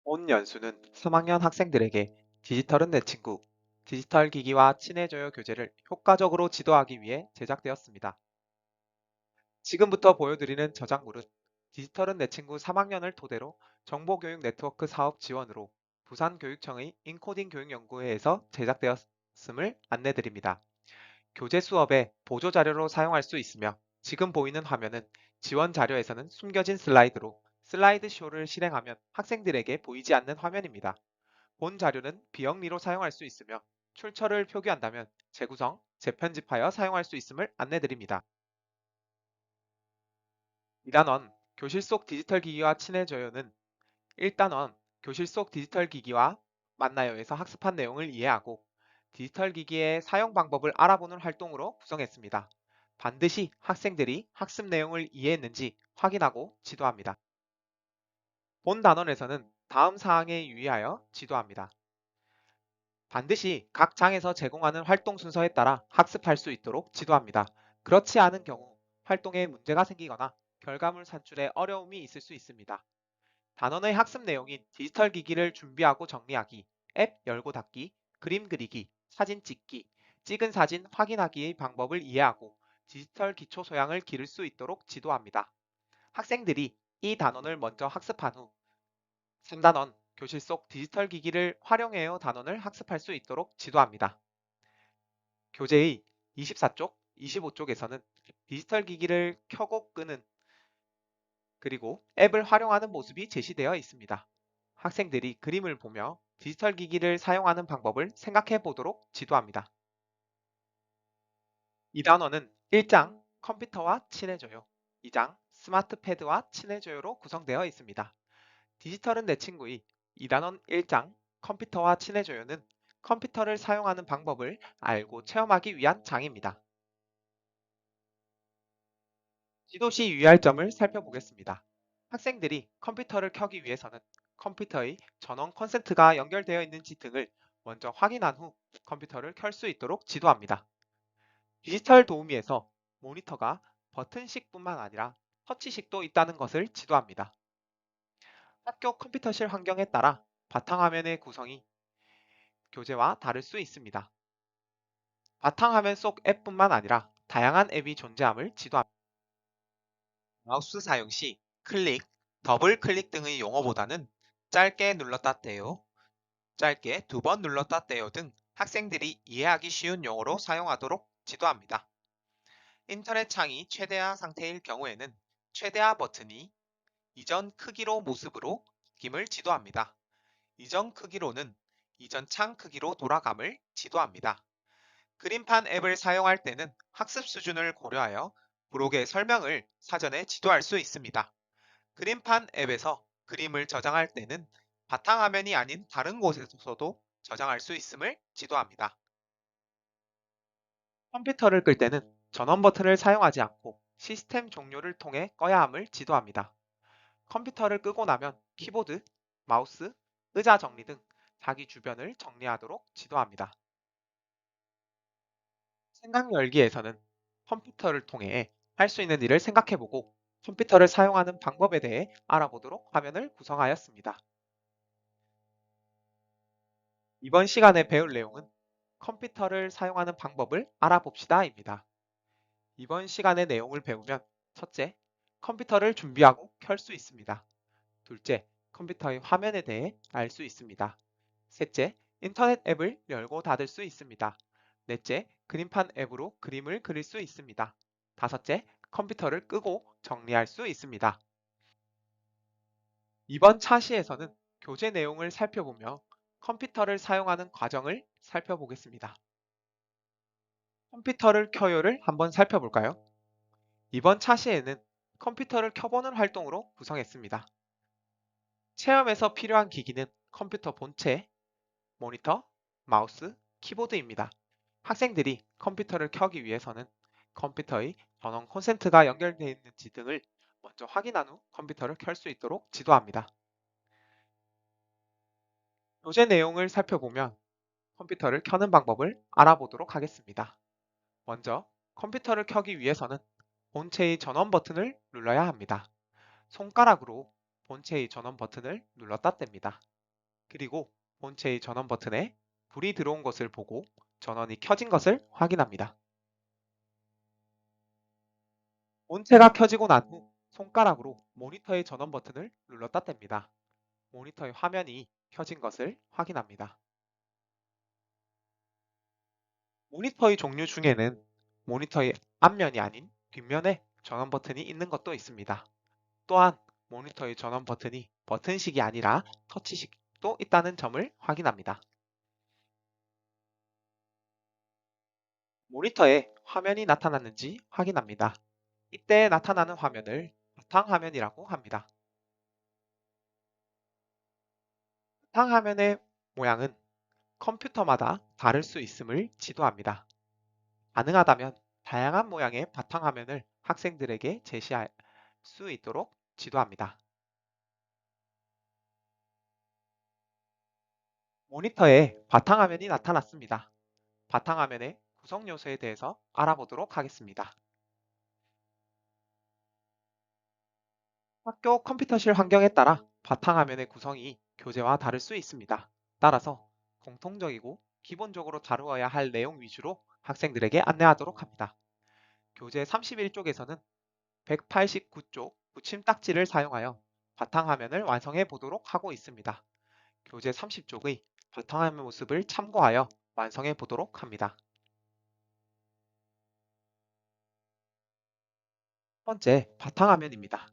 본 연수는 3학년 학생들에게 디지털은 내 친구, 디지털 기기와 친해져요 교재를 효과적으로 지도하기 위해 제작되었습니다. 지금부터 보여드리는 저작물은 디지털은 내 친구 3학년을 토대로 정보교육 네트워크 사업 지원으로 부산교육청의 인코딩 교육연구회에서 제작되었음을 안내드립니다. 교재 수업에 보조자료로 사용할 수 있으며 지금 보이는 화면은 지원 자료에서는 숨겨진 슬라이드로 슬라이드 쇼를 실행하면 학생들에게 보이지 않는 화면입니다. 본 자료는 비영리로 사용할 수 있으며 출처를 표기한다면 재구성, 재편집하여 사용할 수 있음을 안내드립니다. 2단원 교실 속 디지털 기기와 친해져요는 1단원 교실 속 디지털 기기와 만나요에서 학습한 내용을 이해하고 디지털 기기의 사용 방법을 알아보는 활동으로 구성했습니다. 반드시 학생들이 학습 내용을 이해했는지 확인하고 지도합니다. 본 단원에서는 다음 사항에 유의하여 지도합니다. 반드시 각 장에서 제공하는 활동 순서에 따라 학습할 수 있도록 지도합니다. 그렇지 않은 경우 활동에 문제가 생기거나 결과물 산출에 어려움이 있을 수 있습니다. 단원의 학습 내용인 디지털 기기를 준비하고 정리하기, 앱 열고 닫기, 그림 그리기, 사진 찍기, 찍은 사진 확인하기의 방법을 이해하고 디지털 기초 소양을 기를 수 있도록 지도합니다. 학생들이 이 단원을 먼저 학습한 후 3단원 교실 속 디지털 기기를 활용해요 단원을 학습할 수 있도록 지도합니다. 교재의 24쪽, 25쪽에서는 디지털 기기를 켜고 끄는 그리고 앱을 활용하는 모습이 제시되어 있습니다. 학생들이 그림을 보며 디지털 기기를 사용하는 방법을 생각해 보도록 지도합니다. 이 단원은 1장 컴퓨터와 친해져요. 2장 스마트 패드와 친해져요로 구성되어 있습니다. 디지털은 내 친구의 2단원 1장 컴퓨터와 친해져요는 컴퓨터를 사용하는 방법을 알고 체험하기 위한 장입니다. 지도시 유의할 점을 살펴보겠습니다. 학생들이 컴퓨터를 켜기 위해서는 컴퓨터의 전원 콘센트가 연결되어 있는지 등을 먼저 확인한 후 컴퓨터를 켤 수 있도록 지도합니다. 디지털 도우미에서 모니터가 버튼식뿐만 아니라 터치식도 있다는 것을 지도합니다. 학교 컴퓨터실 환경에 따라 바탕화면의 구성이 교재와 다를 수 있습니다. 바탕화면 속 앱뿐만 아니라 다양한 앱이 존재함을 지도합니다. 마우스 사용 시 클릭, 더블 클릭 등의 용어보다는 짧게 눌렀다 떼요, 짧게 2번 눌렀다 떼요 등 학생들이 이해하기 쉬운 용어로 사용하도록 지도합니다. 인터넷 창이 최대화 상태일 경우에는 최대화 버튼이 이전 크기로 모습으로 바뀜을 지도합니다. 이전 크기로는 이전 창 크기로 돌아감을 지도합니다. 그림판 앱을 사용할 때는 학습 수준을 고려하여 브록의 설명을 사전에 지도할 수 있습니다. 그림판 앱에서 그림을 저장할 때는 바탕화면이 아닌 다른 곳에서도 저장할 수 있음을 지도합니다. 컴퓨터를 끌 때는 전원 버튼을 사용하지 않고 시스템 종료를 통해 꺼야 함을 지도합니다. 컴퓨터를 끄고 나면 키보드, 마우스, 의자 정리 등 자기 주변을 정리하도록 지도합니다. 생각 열기에서는 컴퓨터를 통해 할 수 있는 일을 생각해보고 컴퓨터를 사용하는 방법에 대해 알아보도록 화면을 구성하였습니다. 이번 시간에 배울 내용은 컴퓨터를 사용하는 방법을 알아봅시다입니다. 이번 시간의 내용을 배우면 첫째, 컴퓨터를 준비하고 켤 수 있습니다. 둘째, 컴퓨터의 화면에 대해 알 수 있습니다. 셋째, 인터넷 앱을 열고 닫을 수 있습니다. 넷째, 그림판 앱으로 그림을 그릴 수 있습니다. 다섯째, 컴퓨터를 끄고 정리할 수 있습니다. 이번 차시에서는 교재 내용을 살펴보며 컴퓨터를 사용하는 과정을 살펴보겠습니다. 컴퓨터를 켜요를 한번 살펴볼까요? 이번 차시에는 컴퓨터를 켜보는 활동으로 구성했습니다. 체험에서 필요한 기기는 컴퓨터 본체, 모니터, 마우스, 키보드입니다. 학생들이 컴퓨터를 켜기 위해서는 컴퓨터의 전원 콘센트가 연결되어 있는지 등을 먼저 확인한 후 컴퓨터를 켤 수 있도록 지도합니다. 교재 내용을 살펴보면 컴퓨터를 켜는 방법을 알아보도록 하겠습니다. 먼저 컴퓨터를 켜기 위해서는 본체의 전원 버튼을 눌러야 합니다. 손가락으로 본체의 전원 버튼을 눌렀다 뗍니다. 그리고 본체의 전원 버튼에 불이 들어온 것을 보고 전원이 켜진 것을 확인합니다. 본체가 켜지고 난 후 손가락으로 모니터의 전원 버튼을 눌렀다 뗍니다. 모니터의 화면이 켜진 것을 확인합니다. 모니터의 종류 중에는 모니터의 앞면이 아닌 뒷면에 전원 버튼이 있는 것도 있습니다. 또한 모니터의 전원 버튼이 버튼식이 아니라 터치식도 있다는 점을 확인합니다. 모니터에 화면이 나타났는지 확인합니다. 이때 나타나는 화면을 바탕화면이라고 합니다. 바탕화면의 모양은 컴퓨터마다 다를 수 있음을 지도합니다. 가능하다면 다양한 모양의 바탕화면을 학생들에게 제시할 수 있도록 지도합니다. 모니터에 바탕화면이 나타났습니다. 바탕화면의 구성 요소에 대해서 알아보도록 하겠습니다. 학교 컴퓨터실 환경에 따라 바탕화면의 구성이 교재와 다를 수 있습니다. 따라서 공통적이고 기본적으로 다루어야 할 내용 위주로 학생들에게 안내하도록 합니다. 교재 31쪽에서는 189쪽 붙임딱지를 사용하여 바탕화면을 완성해 보도록 하고 있습니다. 교재 30쪽의 바탕화면 모습을 참고하여 완성해 보도록 합니다. 첫 번째, 바탕화면입니다.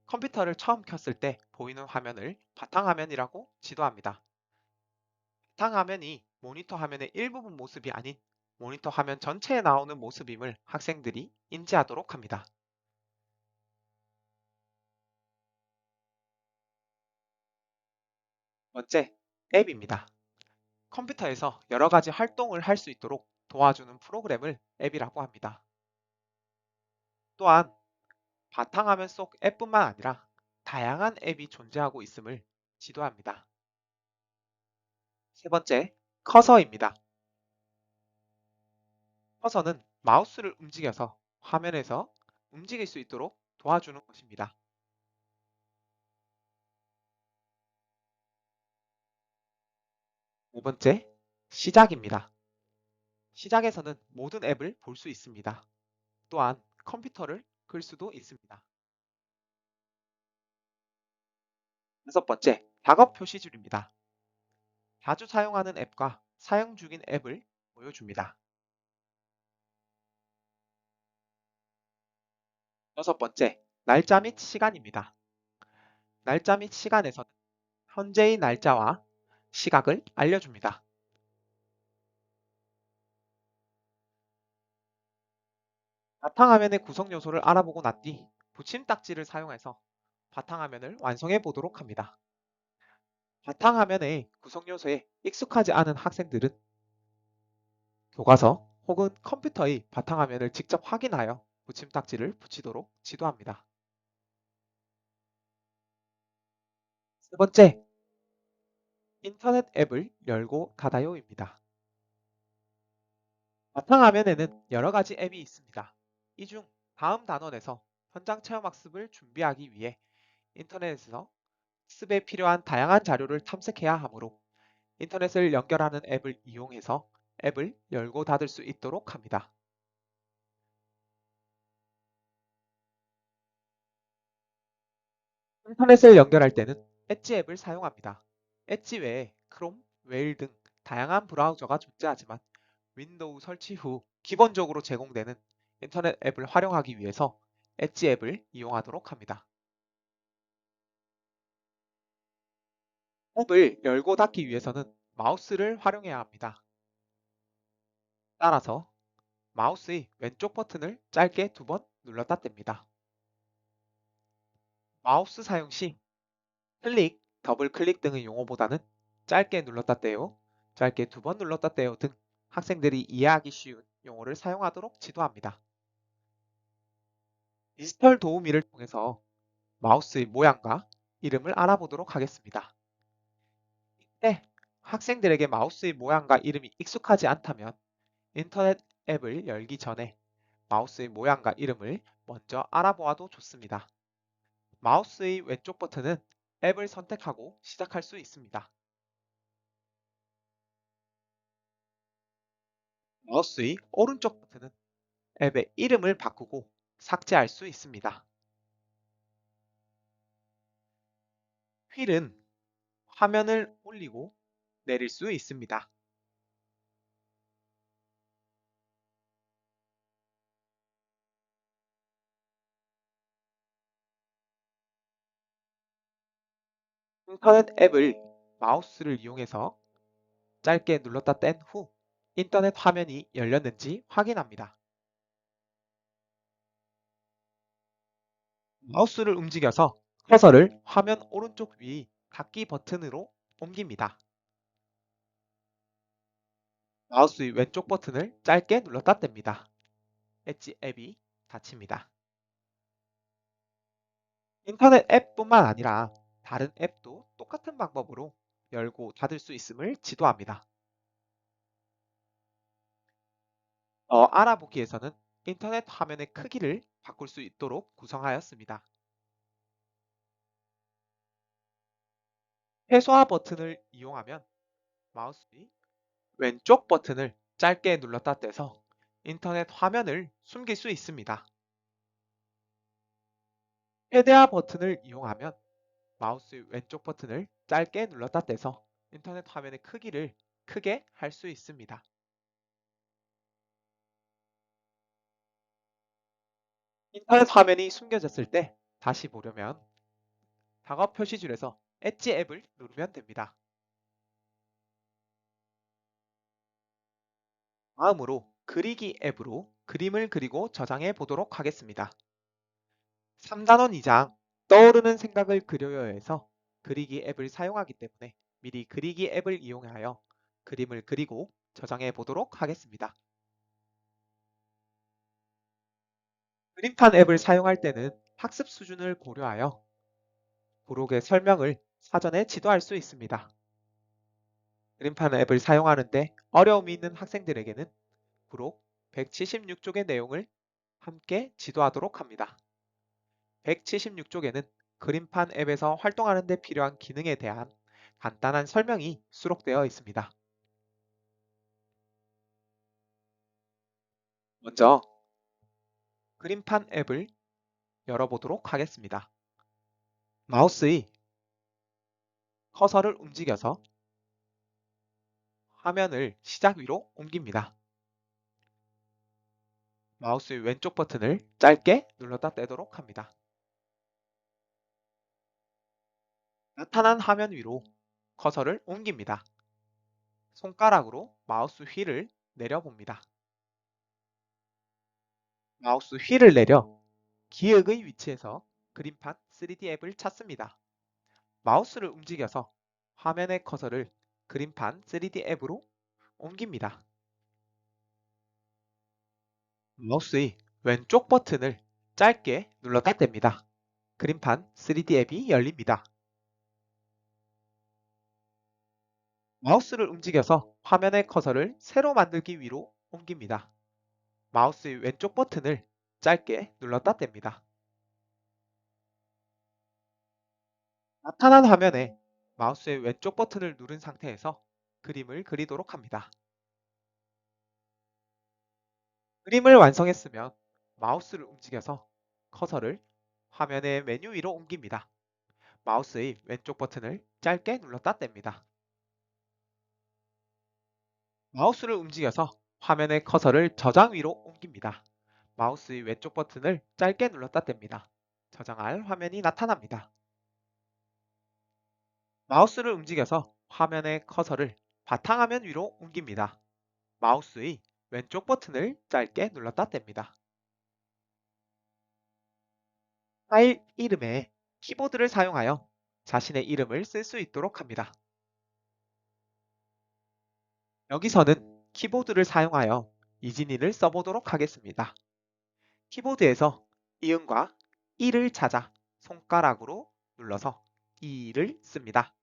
컴퓨터를 처음 켰을 때 보이는 화면을 바탕화면이라고 지도합니다. 바탕화면이 모니터 화면의 일부분 모습이 아닌 모니터 화면 전체에 나오는 모습임을 학생들이 인지하도록 합니다. 두 번째, 앱입니다. 컴퓨터에서 여러 가지 활동을 할 수 있도록 도와주는 프로그램을 앱이라고 합니다. 또한 바탕화면 속 앱뿐만 아니라 다양한 앱이 존재하고 있음을 지도합니다. 세 번째, 커서입니다. 커서는 마우스를 움직여서 화면에서 움직일 수 있도록 도와주는 것입니다. 네 번째, 시작입니다. 시작에서는 모든 앱을 볼 수 있습니다. 또한 컴퓨터를 끌 수도 있습니다. 다섯 번째, 작업 표시줄입니다. 자주 사용하는 앱과 사용 중인 앱을 보여줍니다. 여섯 번째, 날짜 및 시간입니다. 날짜 및 시간에서는 현재의 날짜와 시각을 알려줍니다. 바탕화면의 구성 요소를 알아보고 난 뒤 붙임딱지를 사용해서 바탕화면을 완성해 보도록 합니다. 바탕화면의 구성 요소에 익숙하지 않은 학생들은 교과서 혹은 컴퓨터의 바탕화면을 직접 확인하여 붙임딱지를 붙이도록 지도합니다. 세 번째, 인터넷 앱을 열고 닫아요입니다. 바탕화면에는 여러 가지 앱이 있습니다. 이 중 다음 단원에서 현장 체험 학습을 준비하기 위해 인터넷에서 학습에 필요한 다양한 자료를 탐색해야 하므로 인터넷을 연결하는 앱을 이용해서 앱을 열고 닫을 수 있도록 합니다. 인터넷을 연결할 때는 엣지 앱을 사용합니다. 엣지 외에 크롬, 웨일 등 다양한 브라우저가 존재하지만 윈도우 설치 후 기본적으로 제공되는 인터넷 앱을 활용하기 위해서 엣지 앱을 이용하도록 합니다. 앱을 열고 닫기 위해서는 마우스를 활용해야 합니다. 따라서 마우스의 왼쪽 버튼을 짧게 2번 눌렀다 뗍니다. 마우스 사용 시 클릭, 더블 클릭 등의 용어보다는 짧게 눌렀다 떼요, 짧게 2번 눌렀다 떼요 등 학생들이 이해하기 쉬운 용어를 사용하도록 지도합니다. 디지털 도우미를 통해서 마우스의 모양과 이름을 알아보도록 하겠습니다. 이때 학생들에게 마우스의 모양과 이름이 익숙하지 않다면 인터넷 앱을 열기 전에 마우스의 모양과 이름을 먼저 알아보아도 좋습니다. 마우스의 왼쪽 버튼은 앱을 선택하고 시작할 수 있습니다. 마우스의 오른쪽 버튼은 앱의 이름을 바꾸고 삭제할 수 있습니다. 휠은 화면을 올리고 내릴 수 있습니다. 인터넷 앱을 마우스를 이용해서 짧게 눌렀다 뗀 후 인터넷 화면이 열렸는지 확인합니다. 마우스를 움직여서 커서를 화면 오른쪽 위 닫기 버튼으로 옮깁니다. 마우스의 왼쪽 버튼을 짧게 눌렀다 뗍니다. 엣지 앱이 닫힙니다. 인터넷 앱뿐만 아니라 다른 앱도 똑같은 방법으로 열고 닫을 수 있음을 지도합니다. 알아보기에서는 인터넷 화면의 크기를 바꿀 수 있도록 구성하였습니다. 최소화 버튼을 이용하면 마우스의 왼쪽 버튼을 짧게 눌렀다 떼서 인터넷 화면을 숨길 수 있습니다. 최대화 버튼을 이용하면 마우스의 왼쪽 버튼을 짧게 눌렀다 떼서 인터넷 화면의 크기를 크게 할 수 있습니다. 인터넷 화면이 숨겨졌을 때 다시 보려면 작업 표시줄에서 엣지 앱을 누르면 됩니다. 다음으로 그리기 앱으로 그림을 그리고 저장해 보도록 하겠습니다. 3단원 2장 떠오르는 생각을 그려요에서 그리기 앱을 사용하기 때문에 미리 그리기 앱을 이용하여 그림을 그리고 저장해 보도록 하겠습니다. 그림판 앱을 사용할 때는 학습 수준을 고려하여 부록의 설명을 사전에 지도할 수 있습니다. 그림판 앱을 사용하는데 어려움이 있는 학생들에게는 부록 176쪽의 내용을 함께 지도하도록 합니다. 176쪽에는 그림판 앱에서 활동하는 데 필요한 기능에 대한 간단한 설명이 수록되어 있습니다. 먼저 그림판 앱을 열어보도록 하겠습니다. 마우스의 커서를 움직여서 화면을 시작 위로 옮깁니다. 마우스의 왼쪽 버튼을 짧게 눌렀다 떼도록 합니다. 나타난 화면 위로 커서를 옮깁니다. 손가락으로 마우스 휠을 내려봅니다. 마우스 휠을 내려 기역의 위치에서 그림판 3D 앱을 찾습니다. 마우스를 움직여서 화면의 커서를 그림판 3D 앱으로 옮깁니다. 마우스의 왼쪽 버튼을 짧게 눌렀다 뗍니다. 그림판 3D 앱이 열립니다. 마우스를 움직여서 화면의 커서를 세로 만들기 위로 옮깁니다. 마우스의 왼쪽 버튼을 짧게 눌렀다 뗍니다. 나타난 화면에 마우스의 왼쪽 버튼을 누른 상태에서 그림을 그리도록 합니다. 그림을 완성했으면 마우스를 움직여서 커서를 화면의 메뉴 위로 옮깁니다. 마우스의 왼쪽 버튼을 짧게 눌렀다 뗍니다. 마우스를 움직여서 화면의 커서를 저장 위로 옮깁니다. 마우스의 왼쪽 버튼을 짧게 눌렀다 뗍니다. 저장할 화면이 나타납니다. 마우스를 움직여서 화면의 커서를 바탕화면 위로 옮깁니다. 마우스의 왼쪽 버튼을 짧게 눌렀다 뗍니다. 파일 이름에 키보드를 사용하여 자신의 이름을 쓸 수 있도록 합니다. 여기서는 키보드를 사용하여 이진이를 써보도록 하겠습니다. 키보드에서 이응과 이를 찾아 손가락으로 눌러서 이를 씁니다.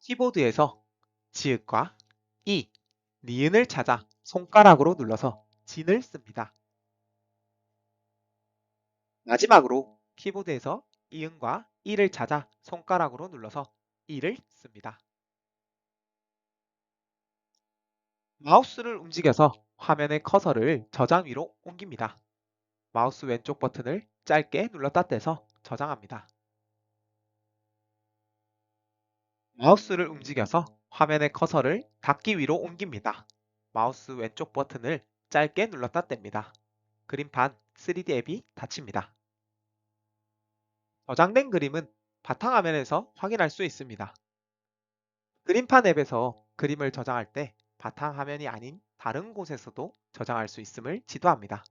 키보드에서 지읒과 이, 니은을 찾아 손가락으로 눌러서 진을 씁니다. 마지막으로 키보드에서 이응과 이를 찾아 손가락으로 눌러서 이를 씁니다. 마우스를 움직여서 화면의 커서를 저장 위로 옮깁니다. 마우스 왼쪽 버튼을 짧게 눌렀다 떼서 저장합니다. 마우스를 움직여서 화면의 커서를 닫기 위로 옮깁니다. 마우스 왼쪽 버튼을 짧게 눌렀다 뗍니다. 그림판 3D 앱이 닫힙니다. 저장된 그림은 바탕화면에서 확인할 수 있습니다. 그림판 앱에서 그림을 저장할 때 바탕화면이 아닌 다른 곳에서도 저장할 수 있음을 지도합니다.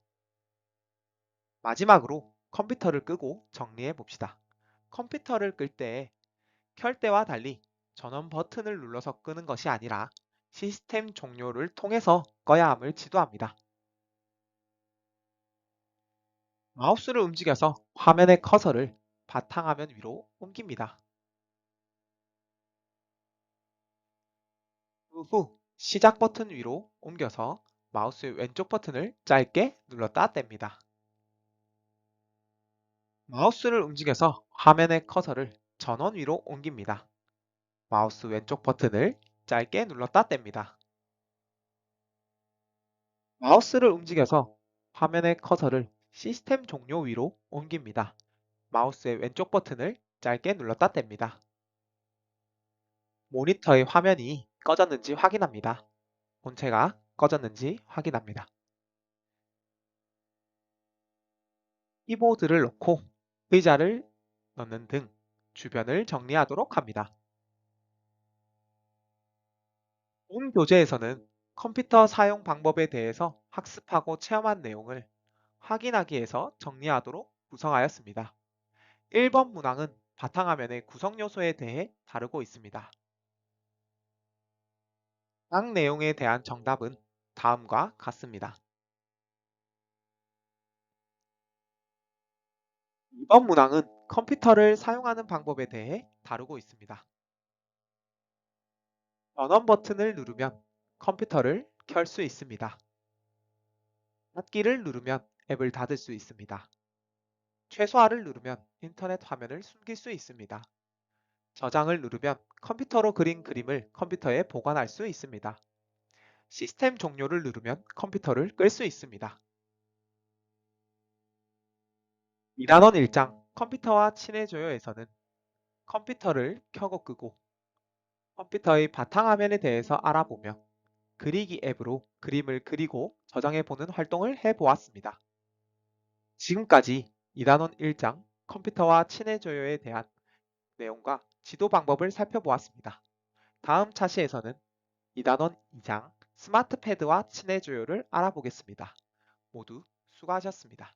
마지막으로 컴퓨터를 끄고 정리해 봅시다. 컴퓨터를 끌 때 켤 때와 달리 전원 버튼을 눌러서 끄는 것이 아니라 시스템 종료를 통해서 꺼야 함을 지도합니다. 마우스를 움직여서 화면의 커서를 바탕화면 위로 옮깁니다. 그 후 시작 버튼 위로 옮겨서 마우스의 왼쪽 버튼을 짧게 눌렀다 뗍니다. 마우스를 움직여서 화면의 커서를 전원 위로 옮깁니다. 마우스 왼쪽 버튼을 짧게 눌렀다 뗍니다. 마우스를 움직여서 화면의 커서를 시스템 종료 위로 옮깁니다. 마우스의 왼쪽 버튼을 짧게 눌렀다 뗍니다. 모니터의 화면이 꺼졌는지 확인합니다. 본체가 꺼졌는지 확인합니다. 키보드를 놓고 의자를 넣는 등 주변을 정리하도록 합니다. 본 교재에서는 컴퓨터 사용 방법에 대해서 학습하고 체험한 내용을 확인하기 위해서 정리하도록 구성하였습니다. 1번 문항은 바탕화면의 구성 요소에 대해 다루고 있습니다. 각 내용에 대한 정답은 다음과 같습니다. 2번 문항은 컴퓨터를 사용하는 방법에 대해 다루고 있습니다. 전원 버튼을 누르면 컴퓨터를 켤 수 있습니다. 닫기를 누르면 앱을 닫을 수 있습니다. 최소화를 누르면 인터넷 화면을 숨길 수 있습니다. 저장을 누르면 컴퓨터로 그린 그림을 컴퓨터에 보관할 수 있습니다. 시스템 종료를 누르면 컴퓨터를 끌 수 있습니다. 2단원 1장 컴퓨터와 친해져요에서는 컴퓨터를 켜고 끄고 컴퓨터의 바탕화면에 대해서 알아보며 그리기 앱으로 그림을 그리고 저장해 보는 활동을 해 보았습니다. 지금까지 2단원 1장 컴퓨터와 친해져요에 대한 내용과 지도 방법을 살펴보았습니다. 다음 차시에서는 2단원 2장 스마트 패드와 친해져요를 알아보겠습니다. 모두 수고하셨습니다.